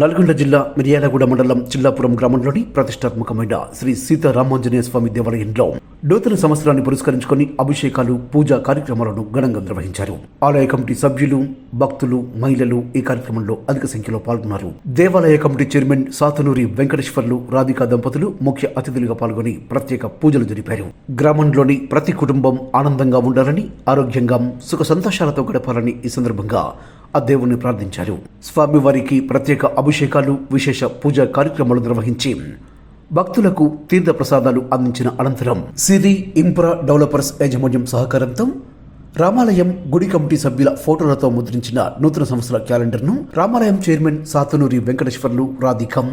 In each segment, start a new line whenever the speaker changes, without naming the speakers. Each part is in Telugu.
నల్గొండ జిల్లా మిర్యాలగూడ మండలం చిల్లాపురం గ్రామంలోని ప్రతిష్టాత్మకమైన శ్రీ సీతారామాంజనేయ స్వామి దేవాలయంలో నూతన సంవత్సరాన్ని పురస్కరించుకుని అభిషేకాలు పూజా కార్యక్రమాలను ఘనంగా నిర్వహించారు. ఆలయ కమిటీ సభ్యులు, భక్తులు, మహిళలు ఈ కార్యక్రమంలో అధిక సంఖ్యలో పాల్గొన్నారు. దేవాలయ కమిటీ చైర్మన్ సాతునూరి వెంకటేశ్వర్లు, రాధికా దంపతులు ముఖ్య అతిథులుగా పాల్గొని ప్రత్యేక పూజలు జరిపారు. గ్రామంలోని ప్రతి కుటుంబం ఆనందంగా ఉండాలని, ఆరోగ్యంగా సుఖ సంతోషాలతో గడపాలని ఈ సందర్భంగా ఆ దేవుణ్ణి ప్రార్థించారు. స్వామివారికి ప్రత్యేక అభిషేకాలు, విశేష పూజా కార్యక్రమాలు నిర్వహించి భక్తులకు తీర్థ ప్రసాదాలు అందించిన అనంతరం సిరి ఇంప్రా డెవలపర్స్ యాజమాన్యం సహకారంతో రామాలయం గుడి కమిటీ సభ్యుల ఫోటోలతో ముద్రించిన నూతన సంవత్సర క్యాలెండర్ను రామాలయం చైర్మన్ సాతునూరి వెంకటేశ్వర్లు, రాధికం,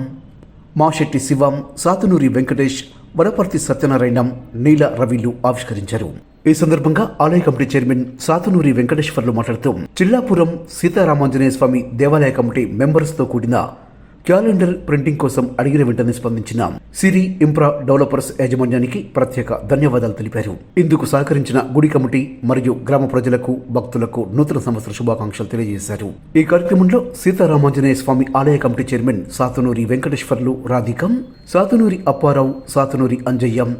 మాశెట్టి శివం, సాతునూరి వెంకటేష్, వనపర్తి సత్యనారాయణం, నీల రవిలు ఆవిష్కరించారు. ఈ సందర్భంగా ఆలయ కమిటీ చైర్మన్ సాతునూరి వెంకటేశ్వర్లు మాట్లాడుతూ చిల్లాపురం సీతారామాంజనేయ స్వామి దేవాలయ కమిటీ మెంబర్స్ తో కూడిన క్యాలెండర్ ప్రింటింగ్ కోసం అడిగిన వెంటనే స్పందించిన సిరి ఇంప్రా డెవలపర్స్ యాజమాన్యానికి ప్రత్యేక ధన్యవాదాలు తెలిపారు. ఇందుకు సహకరించిన గుడి కమిటీ మరియు గ్రామ ప్రజలకు, భక్తులకు నూతన సంవత్సర శుభాకాంక్షలు తెలియజేశారు. ఈ కార్యక్రమంలో సీతారామాంజనేయ స్వామి ఆలయ కమిటీ చైర్మన్ సాతునూరి వెంకటేశ్వర్లు, రాధికం, సాతునూరి అప్పారావు, సాతునూరి అంజయ్యం,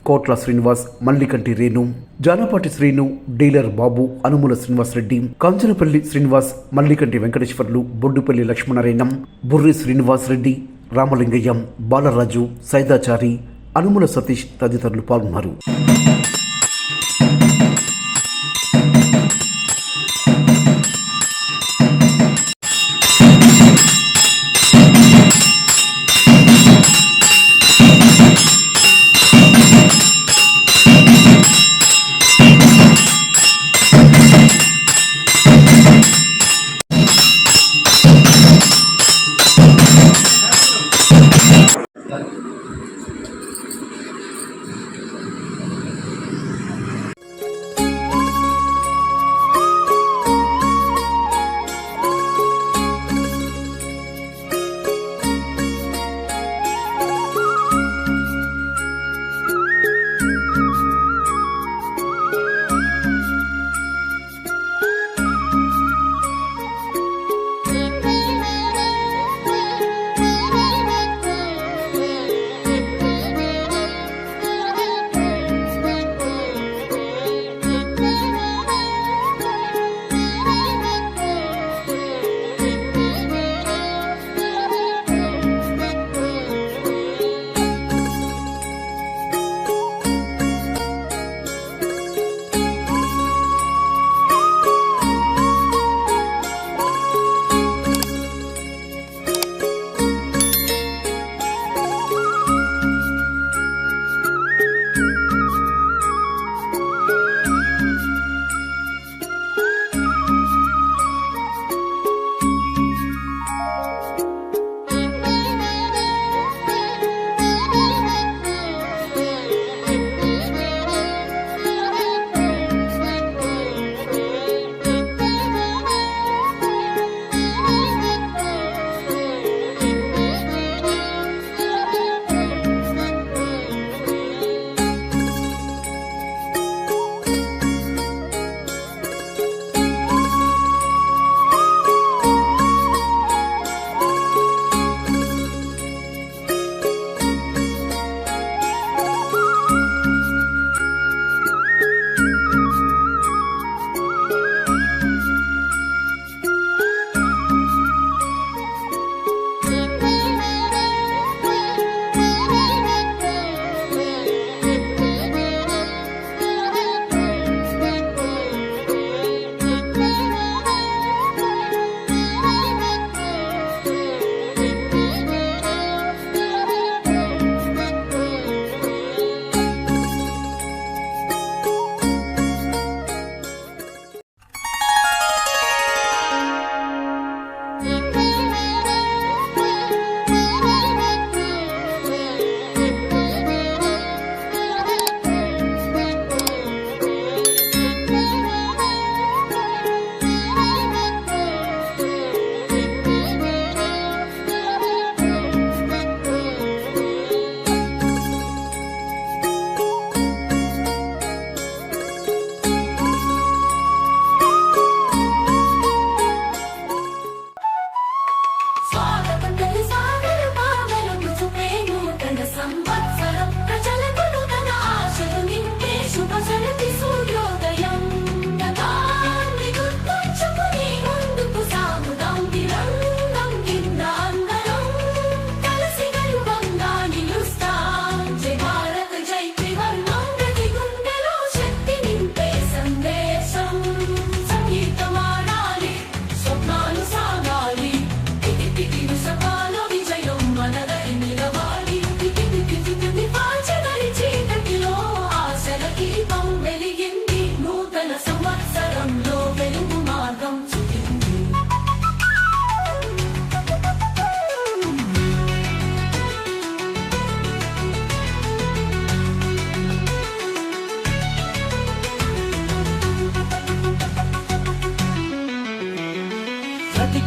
కోట్ల శ్రీనివాస్, మల్లికంటి రేణు, జానపాటి శ్రీను, డీలర్ బాబు, అనుముల శ్రీనివాస్ రెడ్డి, కాంచనపల్లి శ్రీనివాస్, మల్లికంటి వెంకటేశ్వర్లు, బొడ్డుపల్లి లక్ష్మణారాయణం, బుర్రి శ్రీనివాస్ రెడ్డి, రామలింగయ్యం, బాలరాజు, సైదాచారి, అనుముల సతీష్ తదితరులు పాల్గొన్నారు.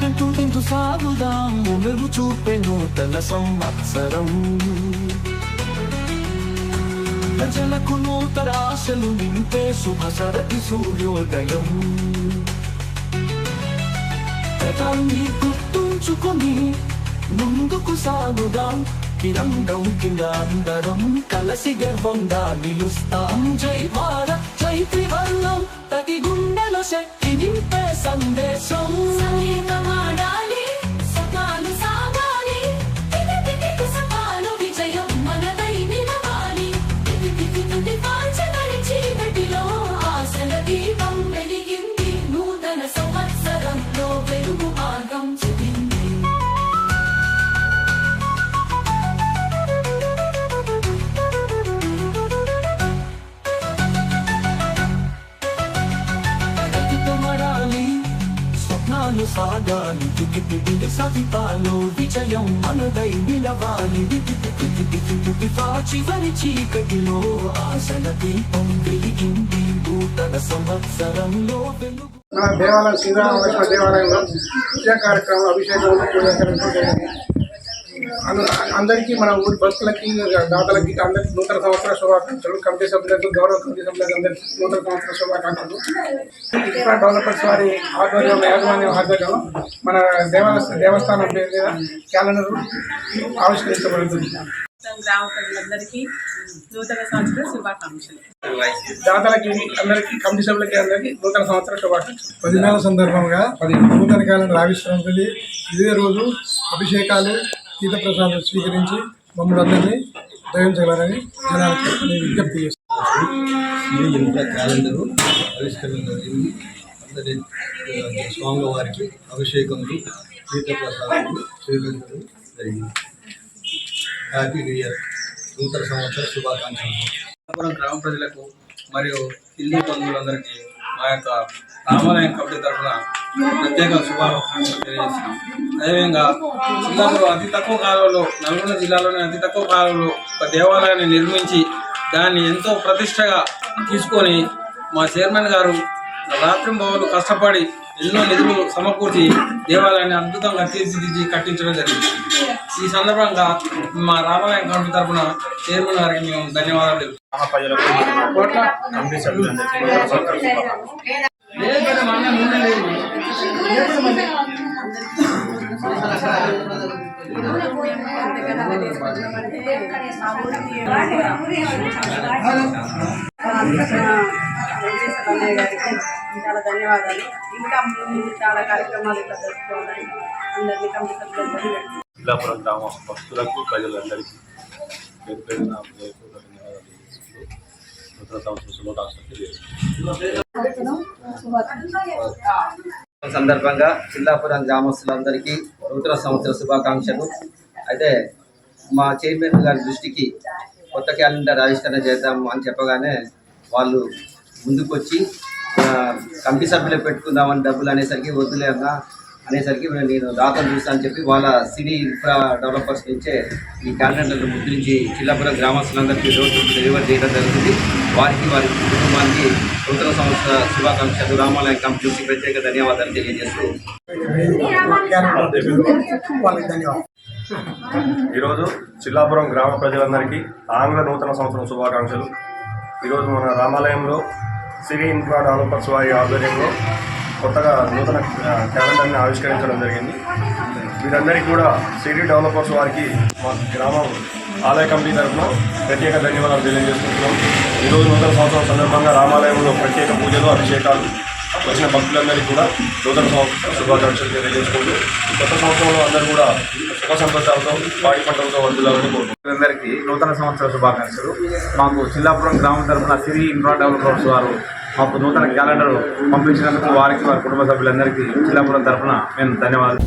తింటూ సాగుదాం మెరుగు చూపే నూతన సంవత్సరం. ప్రజలకు నూతన ఆశలు నింపే శుభ సరతి సూర్యోదయం. గతాన్ని గుర్తుంచుకొని ముందుకు సాగుదాం, తిరంగం కింద అందరం కలసి గర్వంగా నిలుస్తాం. జై భారత్ జై త్రివర్ణం, ప్రతి గుండెలో శక్తి నింపే సందేశం. సంగీతమాడాలి, సకాలు సాగాలి, తిరిగి సకాలు విజయం మనదై నిలవాలి. తిరిగి పాల్చగలి చీకటిలో ఆశల దీపం వెలిగింది. నూతన సంవత్సరంలో వెలుగు మార్గం చెప్పింది. స్వప్నాలు సాగాలి, తిరిగి సవితాలో విజయం మనదై నిలవాలి. చివరి చీకటిలో ఆశల దీపం వెలిగింది. నూతన సంవత్సరంలో వెలుగు.
మన దేవాలయం శ్రీరామకృష్ణ దేవాలయంలో పూజా కార్యక్రమం అభిషేకం పూజా కార్యక్రమం జరిగింది. అందరికీ మన ఊరి భక్తులకి దాతలకి అందరికీ నూతన సంవత్సర శుభాకాంక్షలు. కమిటీ సభ్యులకు గౌరవ కమిటీ సభ్యులకు అందరికీ నూతన సంవత్సర శుభాకాంక్షలు. ఇన్ఫ్రా డెవలపర్స్ వారి ఆధ్వర్యంలో యాజమాన్యం ఆధ్వర్యంలో మన దేవస్థానం పేరు మీద క్యాలెండర్ ఆవిష్కరించబడుతుంది.
గ్రామ ప్రజలందరికీ నూతన సంవత్సర శుభాకాంక్షలు.
దాతలకి అందరికీ కమిటీ సభ్యులకి అందరికీ నూతన సంవత్సర శుభాకాంక్షలు.
10 నెలల సందర్భంగా నూతన క్యాలెండర్ ఆవిష్కరించింది. ఇదే రోజు అభిషేకాలు తీర్థప్రసాదాలు స్వీకరించి మమ్మల్ని అందరినీ దయించగలరని జనానికి నేను విజ్ఞప్తి చేస్తాను.
ఈ ఇంట్లో క్యాలెండరు ఆవిష్కరణ జరిగింది. అందరి స్వాముల వారికి అభిషేకములు తీర్థప్రసాదాలు స్వీకరించడం జరిగింది. హ్యాపీ న్యూ ఇయర్, నూతన సంవత్సర శుభాకాంక్షలు.
గ్రామ ప్రజలకు మరియు హిందూ బంధువులందరికీ మా యొక్క రామాలయం కమిటీ తరఫున ప్రత్యేక శుభాకాంక్షలు తెలియజేస్తున్నాం. అదేవిధంగా జిల్లాలో అతి తక్కువ కాలంలో, నల్గొండ జిల్లాలోని అతి తక్కువ కాలంలో ఒక దేవాలయాన్ని నిర్మించి దాన్ని ఎంతో ప్రతిష్టగా తీసుకొని మా చైర్మన్ గారు రాత్రింబవళ్ళు కష్టపడి ఎన్నో నిధులు సమకూర్చి దేవాలయాన్ని అద్భుతంగా తీర్చిదిద్ది కట్టించడం జరిగింది. ఈ సందర్భంగా మా రామాలయం కమిటీ తరఫున చైర్మన్ గారికి మేము ధన్యవాదాలు తెలుపుతున్నాం.
చాలా ధన్యవాదాలు. ఇంకా ముందు చాలా కార్యక్రమాలు ఇట్లా జరుపుకోవాలని అందరినీ కమిటీ సభ్యులు.
జిల్లాపురం గ్రామ భక్తులకు ప్రజలందరికీ పేరు పేరున ధన్యవాదాలు తెలియజేస్తూ నూతన సంవత్సర శుభాకాంక్షలు తెలియజేస్తున్నాను.
సందర్భంగా జిల్లాపురం గ్రామస్తులందరికీ నూతన సంవత్సర శుభాకాంక్షలు. అయితే మా చైర్మన్ గారి దృష్టికి కొత్త క్యాలెండర్ ఆవిష్కరణ చేద్దాం అని చెప్పగానే వాళ్ళు ముందుకొచ్చి కమిటీ సభ్యులు పెట్టుకుందామని డబ్బులు అనేసరికి వద్దులే అన్నా అనేసరికి నేను దాతలు చూస్తానని చెప్పి వాళ్ళ సిటీ ఇన్ఫ్రా డెవలపర్స్ నుంచే ఈ క్యాలెండర్లు ముద్రించి జిల్లాపురం గ్రామస్తులందరికీ రోజు డెలివరీ చేయడం జరుగుతుంది. వారికి వారి కుటుంబానికి నూతన సంవత్సర శుభాకాంక్షలు రామాలయం కమిటీ నుంచి ప్రత్యేక ధన్యవాదాలు తెలియజేస్తూ
ఈరోజు చిల్లాపురం గ్రామ ప్రజలందరికీ ఆంగ్ల నూతన సంవత్సరం శుభాకాంక్షలు. ఈరోజు మన రామాలయంలో సిటీ ఇన్ఫ్రా డెవలపర్స్ వారి ఆధ్వర్యంలో కొత్తగా నూతన క్యాలెండర్ని ఆవిష్కరించడం జరిగింది. వీరందరికీ కూడా సిటీ డెవలపర్స్ వారికి మా గ్రామం ఆలయ కమిటీ తరఫున ప్రత్యేక ధన్యవాదాలు తెలియజేస్తున్నాం. ఈరోజు నూతన సంవత్సరం సందర్భంగా రామాలయంలో ప్రత్యేక పూజలు, అభిషేకాలు వచ్చిన భక్తులందరికీ కూడా నూతన సంవత్సరం శుభాకాంక్షలు తెలియజేసుకుంటూ కొత్త సంవత్సరంలో అందరూ కూడా సుఖ సంతోషాలతో పాడి పంటలతో వర్ధిల్లాలని కోరుకుంటున్నాం.
అందరికీ నూతన సంవత్సర శుభాకాంక్షలు. మాకు చిల్లాపురం గ్రామం తరఫున సిరి ఇన్ఫ్రా డెవలపర్స్ వారు మాకు నూతన క్యాలెండర్ పంపించినందుకు వారికి వారి కుటుంబ సభ్యులందరికీ చిల్లాపురం తరఫున మేము ధన్యవాదాలు.